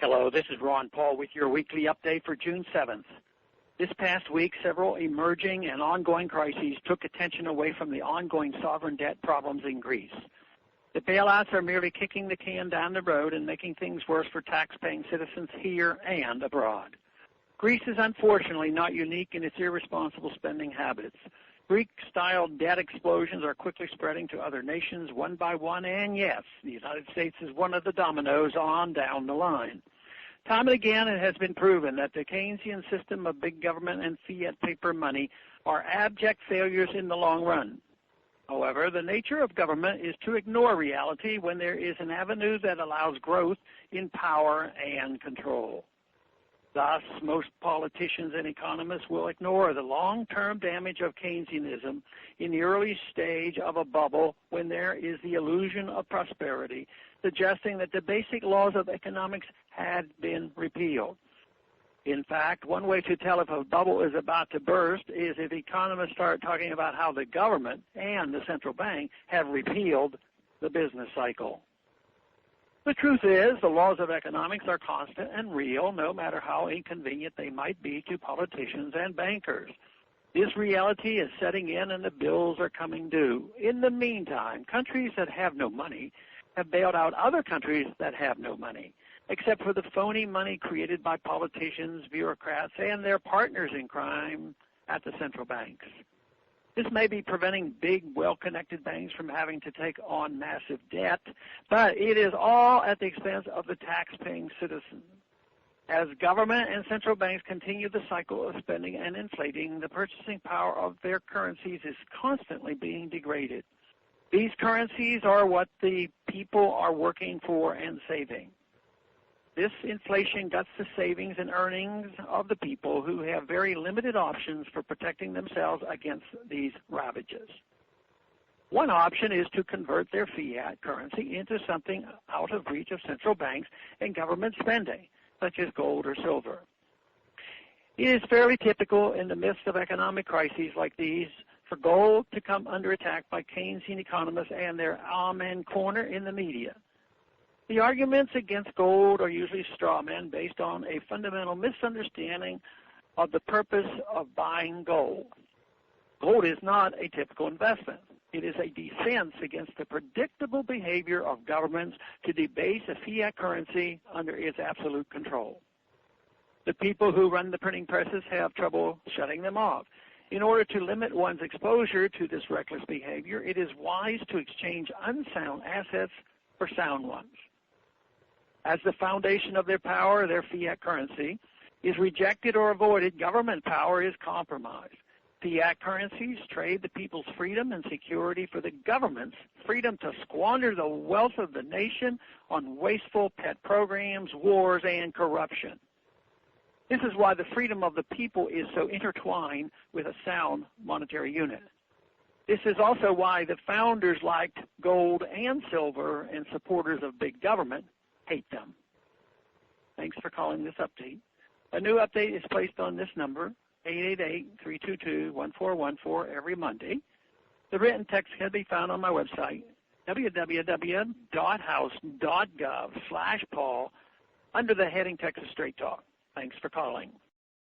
Hello, this is Ron Paul with your weekly update for June 7th. This past week, several emerging and ongoing crises took attention away from the ongoing sovereign debt problems in Greece. The bailouts are merely kicking the can down the road and making things worse for tax-paying citizens here and abroad. Greece is unfortunately not unique in its irresponsible spending habits. Greek-style debt explosions are quickly spreading to other nations one by one, and yes, the United States is one of the dominoes on down the line. Time and again, it has been proven that the Keynesian system of big government and fiat paper money are abject failures in the long run. However, the nature of government is to ignore reality when there is an avenue that allows growth in power and control. Thus, most politicians and economists will ignore the long-term damage of Keynesianism in the early stage of a bubble when there is the illusion of prosperity, suggesting that the basic laws of economics had been repealed. In fact, one way to tell if a bubble is about to burst is if economists start talking about how the government and the central bank have repealed the business cycle. The truth is, the laws of economics are constant and real, no matter how inconvenient they might be to politicians and bankers. This reality is setting in and the bills are coming due. In the meantime, countries that have no money have bailed out other countries that have no money, except for the phony money created by politicians, bureaucrats, and their partners in crime at the central banks. This may be preventing big, well-connected banks from having to take on massive debt, but it is all at the expense of the tax-paying citizen. As government and central banks continue the cycle of spending and inflating, the purchasing power of their currencies is constantly being degraded. These currencies are what the people are working for and saving. This inflation guts the savings and earnings of the people who have very limited options for protecting themselves against these ravages. One option is to convert their fiat currency into something out of reach of central banks and government spending, such as gold or silver. It is fairly typical in the midst of economic crises like these for gold to come under attack by Keynesian economists and their amen corner in the media. The arguments against gold are usually straw men based on a fundamental misunderstanding of the purpose of buying gold. Gold is not a typical investment. It is a defense against the predictable behavior of governments to debase a fiat currency under its absolute control. The people who run the printing presses have trouble shutting them off. In order to limit one's exposure to this reckless behavior, it is wise to exchange unsound assets for sound ones. As the foundation of their power, their fiat currency, is rejected or avoided, government power is compromised. Fiat currencies trade the people's freedom and security for the government's freedom to squander the wealth of the nation on wasteful pet programs, wars, and corruption. This is why the freedom of the people is so intertwined with a sound monetary unit. This is also why the founders liked gold and silver and supporters of big government hate them. Thanks for calling this update. A new update is placed on this number, 888-322-1414, every Monday. The written text can be found on my website, www.house.gov/Paul, under the heading Texas Straight Talk. Thanks for calling.